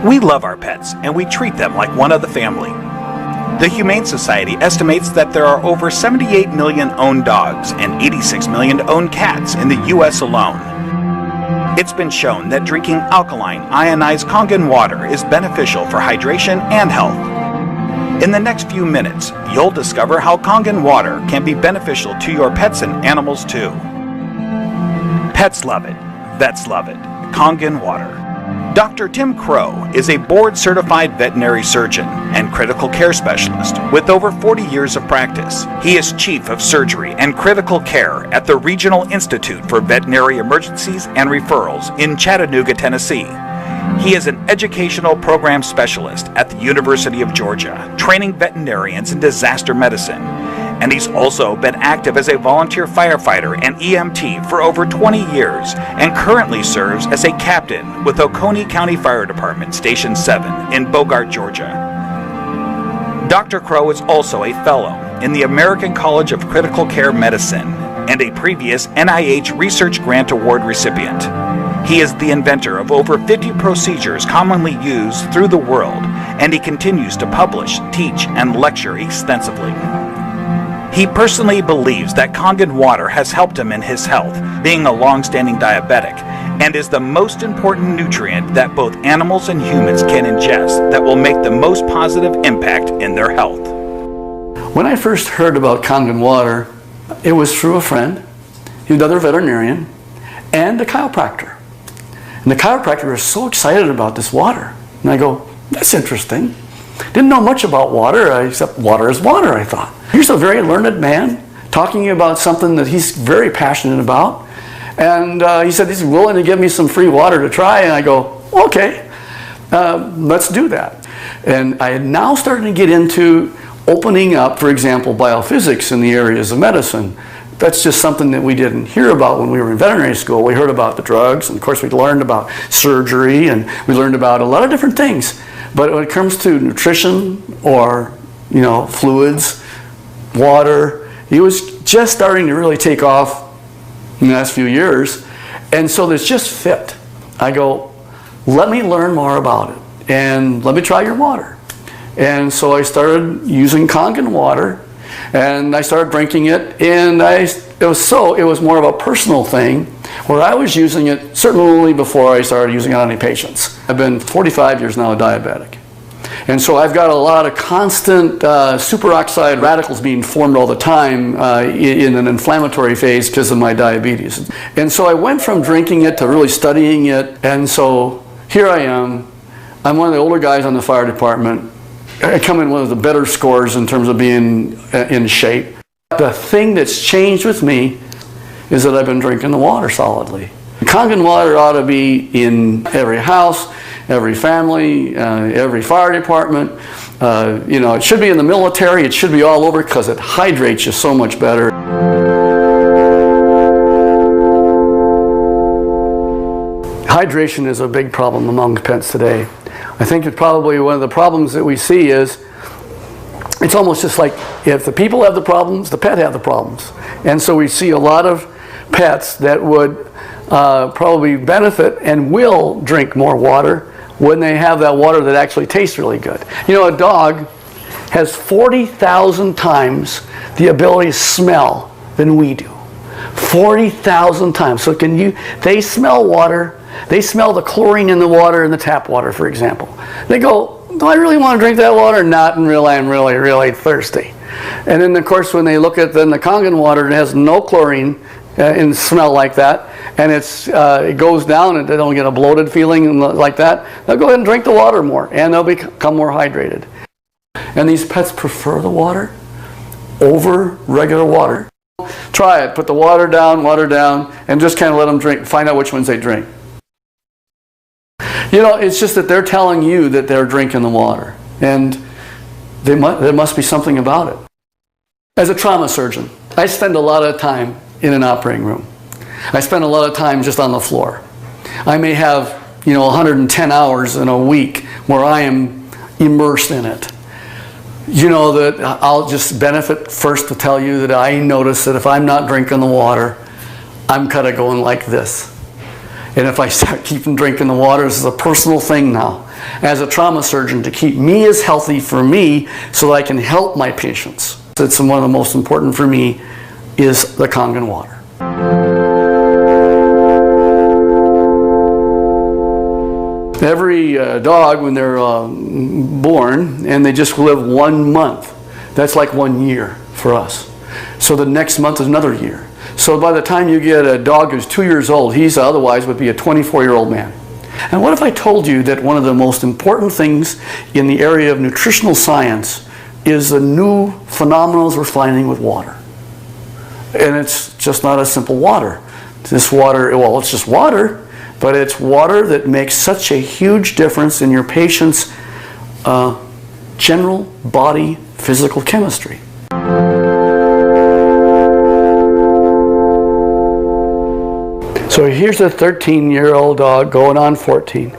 We love our pets and we treat them like one of the family. The Humane Society estimates that there are over 78 million owned dogs and 86 million owned cats in the U.S. alone. It's been shown that drinking alkaline, ionized Kangen water is beneficial for hydration and health. In the next few minutes, you'll discover how Kangen water can be beneficial to your pets and animals too. Pets love it. Vets love it. Kangen water. Dr. Tim Crowe is a board-certified veterinary surgeon and critical care specialist with over 40 years of practice. He is Chief of Surgery and Critical Care at the Regional Institute for Veterinary Emergencies and Referrals in Chattanooga, Tennessee. He is an educational program specialist at the University of Georgia, training veterinarians in disaster medicine. And he's also been active as a volunteer firefighter and EMT for over 20 years and currently serves as a captain with Oconee County Fire Department Station 7 in Bogart, Georgia. Dr. Crowe is also a fellow in the American College of Critical Care Medicine and a previous NIH Research Grant Award recipient. He is the inventor of over 50 procedures commonly used through the world, and he continues to publish, teach, and lecture extensively. He personally believes that Kangen water has helped him in his health, being a long-standing diabetic, and is the most important nutrient that both animals and humans can ingest that will make the most positive impact in their health. When I first heard about Kangen water, it was through a friend, another veterinarian, and a chiropractor. And the chiropractor was so excited about this water. And I go, that's interesting. Didn't know much about water, except water is water, I thought. Here's a very learned man talking about something that he's very passionate about. And he said he's willing to give me some free water to try. And I go, okay, let's do that. And I had now started to get into opening up, for example, biophysics in the areas of medicine. That's just something that we didn't hear about when we were in veterinary school. We heard about the drugs, and of course we learned about surgery, and we learned about a lot of different things. But when it comes to nutrition or, fluids, water, he was just starting to really take off in the last few years. And so this just fit. I go, let me learn more about it, and let me try your water. And so I started using Kangen water, and I started drinking it, and it was more of a personal thing, where I was using it certainly before I started using it on any patients. I've been 45 years now diabetic. And so I've got a lot of constant superoxide radicals being formed all the time in an inflammatory phase because of my diabetes. And so I went from drinking it to really studying it, and so here I am. I'm one of the older guys on the fire department. I come in one of the better scores in terms of being in shape. The thing that's changed with me is that I've been drinking the water solidly. Kangen water ought to be in every house, every family, every fire department. It should be in the military. It should be all over because it hydrates you so much better. Hydration is a big problem among pets today. I think it's probably one of the problems that we see is it's almost just like if the people have the problems, the pet have the problems. And so we see a lot of pets that would probably benefit and will drink more water when they have that water that actually tastes really good. A dog has 40,000 times the ability to smell than we do. 40,000 times. So they smell water. They smell the chlorine in the water in the tap water, for example. They go, do I really want to drink that water? Not until I'm really, really thirsty. And then, of course, when they look at the Kangen water, it has no chlorine and smell like that, and it goes down and they don't get a bloated feeling like that, they'll go ahead and drink the water more, and they'll become more hydrated. And these pets prefer the water over regular water. Try it. Put the water down, and just kind of let them drink. Find out which ones they drink. It's just that they're telling you that they're drinking the water, and there must be something about it. As a trauma surgeon, I spend a lot of time in an operating room. I spend a lot of time just on the floor. I may have 110 hours in a week where I am immersed in it. That I'll just benefit first to tell you that I notice that if I'm not drinking the water, I'm kind of going like this. And if I start keeping drinking the water, this is a personal thing now, as a trauma surgeon, to keep me as healthy for me so that I can help my patients. It's one of the most important for me is the Kangen water. Every dog, when they're born and they just live 1 month, that's like 1 year for us. So the next month is another year. So by the time you get a dog who's 2 years old, he's otherwise would be a 24-year-old man. And what if I told you that one of the most important things in the area of nutritional science is the new phenomena we're finding with water? And it's just not a simple water. This water, well, it's just water, but it's water that makes such a huge difference in your patient's general body physical chemistry. So here's a 13-year-old dog going on 14.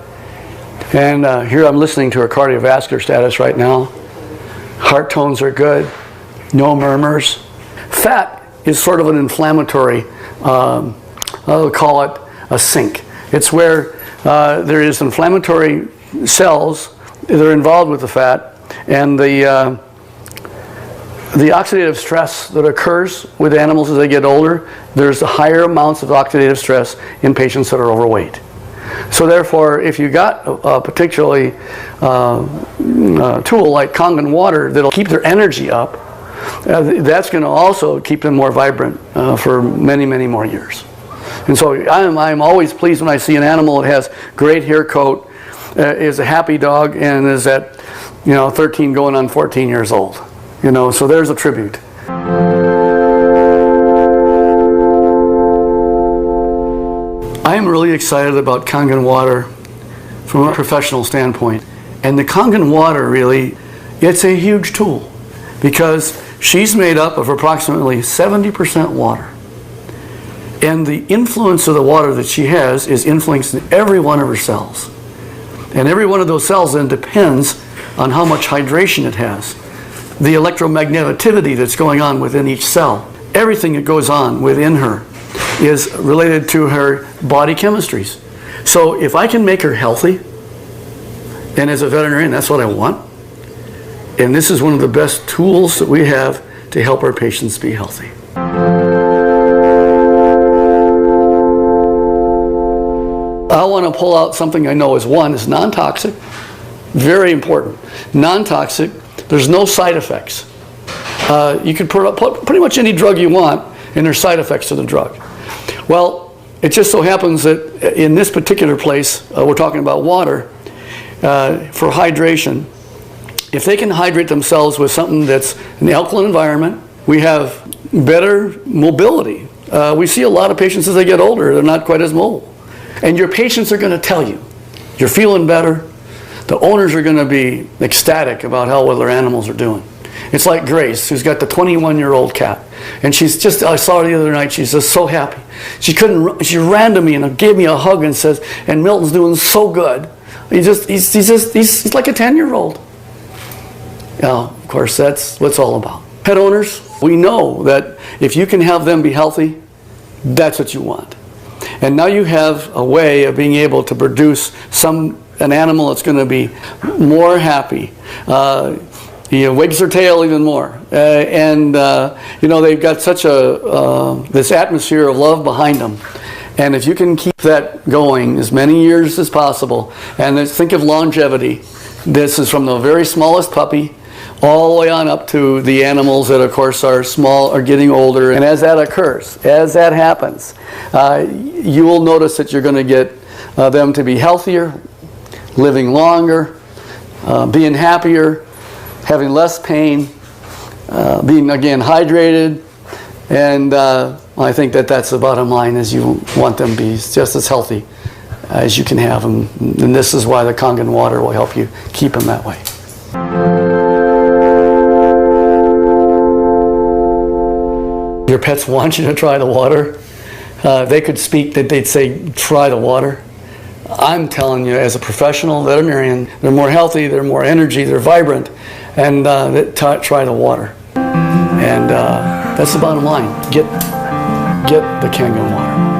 And here I'm listening to her cardiovascular status right now. Heart tones are good, no murmurs. Fat is sort of an inflammatory, I'll call it a sink. It's where there is inflammatory cells that are involved with the fat, and the oxidative stress that occurs with animals as they get older, there's higher amounts of oxidative stress in patients that are overweight. So therefore, if you got a particularly tool like Kangen water that'll keep their energy up, that's going to also keep them more vibrant for many, many more years. And so I'm always pleased when I see an animal that has great hair coat, is a happy dog, and is at 13 going on 14 years old. So there's a tribute. I'm really excited about Kangen water from a professional standpoint. And the Kangen water really, it's a huge tool because she's made up of approximately 70% water. And the influence of the water that she has is influencing every one of her cells. And every one of those cells then depends on how much hydration it has. The electromagneticity that's going on within each cell, everything that goes on within her is related to her body chemistries. So if I can make her healthy, and as a veterinarian, that's what I want, and this is one of the best tools that we have to help our patients be healthy. I want to pull out something I know is non-toxic, very important. Non-toxic, there's no side effects. You can put pretty much any drug you want, and there's side effects to the drug. Well, it just so happens that in this particular place, we're talking about water, for hydration. If they can hydrate themselves with something that's an alkaline environment, we have better mobility. We see a lot of patients as they get older, they're not quite as mobile. And your patients are going to tell you, you're feeling better. The owners are going to be ecstatic about how well their animals are doing. It's like Grace, who's got the 21-year-old cat. And she's just, I saw her the other night, she's just so happy. She ran to me and gave me a hug and says, and Milton's doing so good. He's like a 10-year-old. Of course, that's what it's all about. Pet owners, we know that if you can have them be healthy, that's what you want. And now you have a way of being able to produce an animal that's going to be more happy. Wags their tail even more. They've got such this atmosphere of love behind them. And if you can keep that going as many years as possible, and think of longevity, this is from the very smallest puppy all the way on up to the animals that, of course, are small, are getting older. And as that occurs, as that happens, you will notice that you're going to get them to be healthier, living longer, being happier, having less pain, being, again, hydrated. And I think that's the bottom line, is you want them to be just as healthy as you can have them. And this is why the Kangen water will help you keep them that way. Your pets want you to try the water. They could speak, that they'd say, try the water. I'm telling you, as a professional veterinarian, they're more healthy, they're more energy, they're vibrant, and try the water. And that's the bottom line. Get the Kangen water.